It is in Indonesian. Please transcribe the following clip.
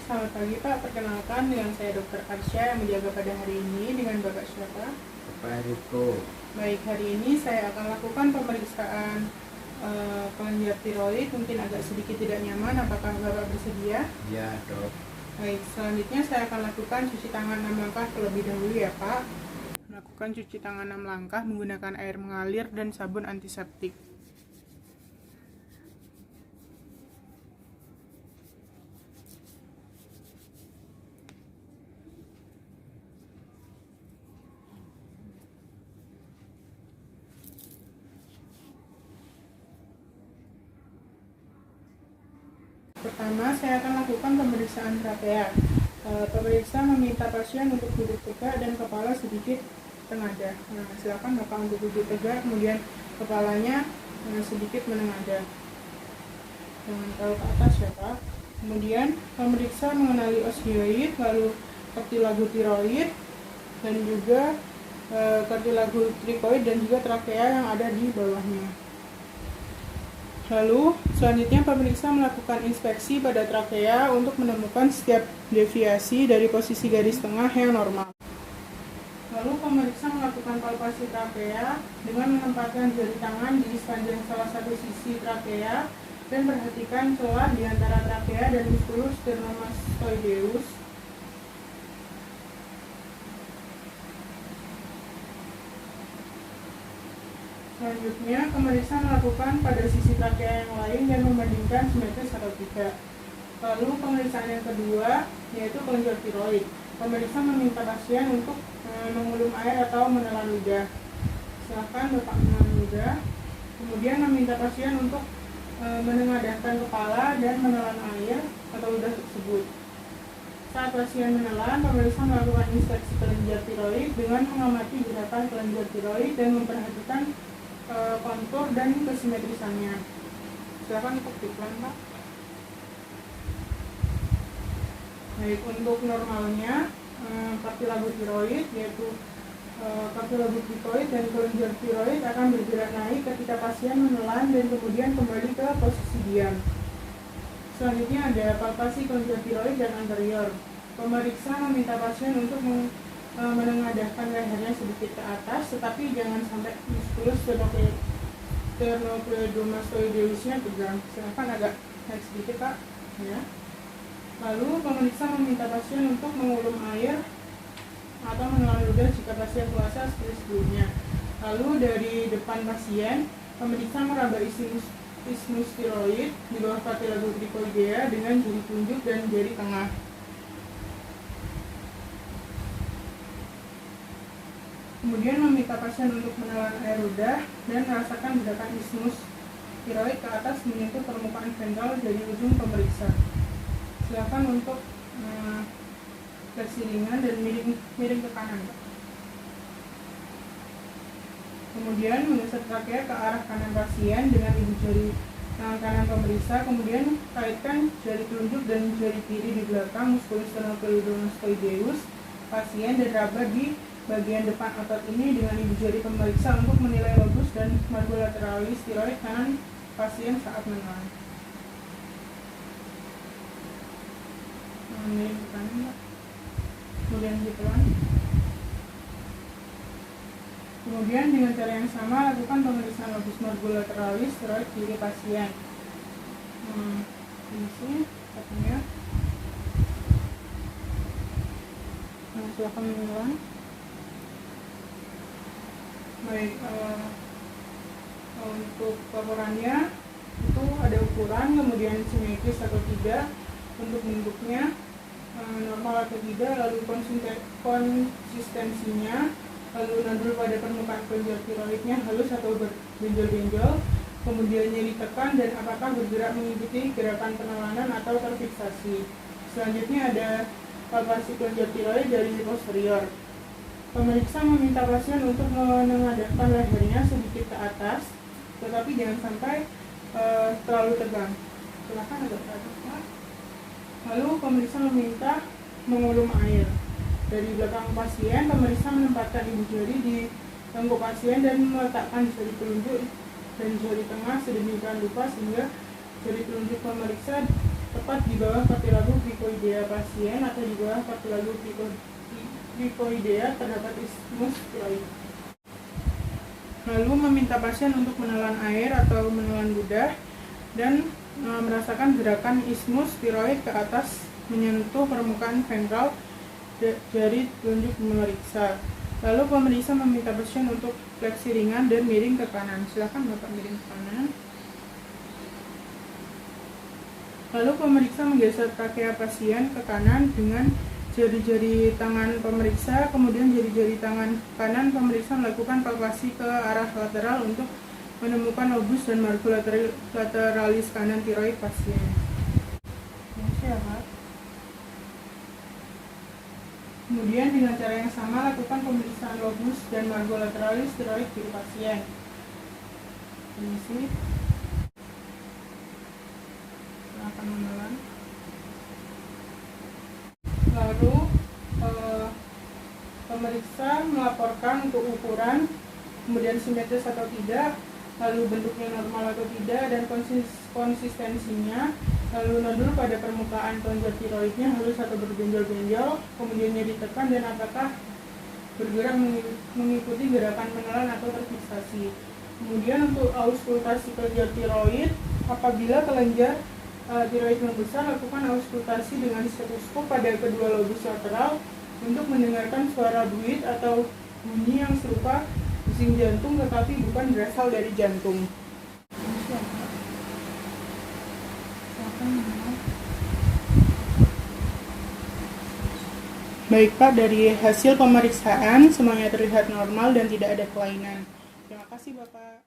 selamat pagi Pak. Perkenalkan dengan saya Dr. Arsya yang menjaga pada hari ini. Dengan Bapak siapa? Bapak Riko. Baik, hari ini saya akan lakukan pemeriksaan kelenjar tiroid. Mungkin agak sedikit tidak nyaman. Apakah Bapak bersedia? Ya, Dok. Baik, selanjutnya saya akan lakukan cuci tangan 6 langkah terlebih dahulu ya Pak. Lakukan cuci tangan 6 langkah menggunakan air mengalir dan sabun antiseptik. Pertama, saya akan lakukan pemeriksaan trachea. Pemeriksa meminta pasien untuk duduk tegak dan kepala sedikit tengadah. Silakan Bapak untuk duduk tegak, kemudian kepalanya sedikit menengadah. Jangan terlalu ke atas ya Pak. Kemudian pemeriksa mengenali osteoid, lalu kartilago tiroid, dan juga kartilago trikoid dan juga trachea yang ada di bawahnya. Lalu selanjutnya pemeriksa melakukan inspeksi pada trachea untuk menemukan setiap deviasi dari posisi garis tengah yang normal. Lalu pemeriksa melakukan palpasi trachea dengan menempatkan jari tangan di sepanjang salah satu sisi trachea dan perhatikan celah di antara trachea dan musculus sternomastoideus. Selanjutnya, pemeriksa melakukan pada sisi trachea yang lain dan membandingkan simetris atau tidak. Lalu pemeriksaan yang kedua yaitu kelenjar tiroid. Pemeriksa meminta pasien untuk mengulum air atau menelan ludah. Silakan Bapak menelan ludah. Kemudian meminta pasien untuk menengadahkan kepala dan menelan air atau ludah tersebut. Saat pasien menelan, pemeriksa melakukan inspeksi kelenjar tiroid dengan mengamati gerakan kelenjar tiroid dan memperhatikan kontur dan kesimetrisannya. Silakan untuk diklan Pak. Baik, untuk normalnya kartilago tiroid yaitu kartilago trikoid dan kelenjar tiroid akan bergerak naik ketika pasien menelan dan kemudian kembali ke posisi diam. Selanjutnya ada palpasi kelenjar tiroid dan anterior. Pemeriksa meminta pasien untuk menengadahkan lehernya sedikit ke atas, tetapi jangan sampai musculus sternomastoideusnya tegang. Silakan agak naik sedikit Pak. Ya. Lalu pemeriksa meminta pasien untuk mengulum air atau menelan ludah jika pasien puasa seperti sebelumnya. Lalu dari depan pasien, pemeriksa meraba isthmus tiroid di bawah cartilago cricoidea dengan jari telunjuk dan jari tengah. Kemudian meminta pasien untuk menelan air ludah dan merasakan gerakan isthmus tiroid ke atas menyentuh permukaan ventral dari ujung pemeriksa. Silakan untuk fleksi ringan dan miring ke kanan. Kemudian menggeser trachea ke arah kanan pasien dengan ibu jari tangan kanan pemeriksa. Kemudian kaitkan jari telunjuk dan jari kiri di belakang musculus sternomastoideus pasien dan raba di bagian depan otot ini dengan ibu jari pemeriksa untuk menilai lobus dan margo lateralis tiroid kanan pasien saat menelan. Miring ke kanan, kemudian ditelan. Kemudian dengan cara yang sama lakukan pemeriksaan lobus margo lateralis tiroid kiri pasien. Di sini katanya. Silakan menelan. Baik, untuk laporannya itu ada ukuran, kemudian simetris atau tidak, untuk bentuknya normal atau tidak, lalu konsistensinya, lalu nodul pada permukaan kelenjar tiroidnya halus atau berbenjol-benjol, kemudian nyeri tekan dan apakah bergerak mengikuti gerakan penelanan atau terfiksasi. Selanjutnya ada palpasi kelenjar tiroid dari posterior. Pemeriksa meminta pasien untuk menengadahkan lehernya sedikit ke atas, tetapi jangan sampai terlalu tegang. Silakan agak ke atas Pak. Lalu pemeriksa meminta mengulum air. Dari belakang pasien, pemeriksa menempatkan ibu jari di tengkuk pasien dan meletakkan jari telunjuk dan jari tengah sedemikian rupa sehingga jari telunjuk pemeriksa tepat di bawah cartilagus cricoidea pasien atau di bawah cartilagus cricoidea terdapat isthmus tiroid. Lalu meminta pasien untuk menelan air atau menelan ludah dan merasakan gerakan isthmus tiroid ke atas menyentuh permukaan ventral dari telunjuk memeriksa. Lalu pemeriksa meminta pasien untuk fleksi ringan dan miring ke kanan. Silakan Bapak miring ke kanan. Lalu pemeriksa menggeser trakea pasien ke kanan dengan jari-jari tangan pemeriksa, kemudian jari-jari tangan kanan pemeriksa melakukan palpasi ke arah lateral untuk menemukan lobus dan margo lateralis kanan tiroid pasien. Kemudian dengan cara yang sama lakukan pemeriksaan lobus dan margo lateralis tiroid di pasien. Ini akan menelan. Lalu pemeriksa melaporkan untuk ukuran, kemudian simetris atau tidak, lalu bentuknya normal atau tidak, dan konsistensinya, lalu nodul pada permukaan kelenjar tiroidnya halus atau berbenjol-benjol, kemudian ditekan dan apakah bergerak mengikuti gerakan menelan atau terfiksasi. Kemudian untuk auskultasi kelenjar tiroid, apabila kelenjar tiroid membesar, lakukan auskultasi dengan stetoskop pada kedua lobus lateral untuk mendengarkan suara buit atau bunyi yang serupa bising jantung tetapi bukan berasal dari jantung. Baik Pak, dari hasil pemeriksaan semuanya terlihat normal dan tidak ada kelainan. Terima kasih Bapak.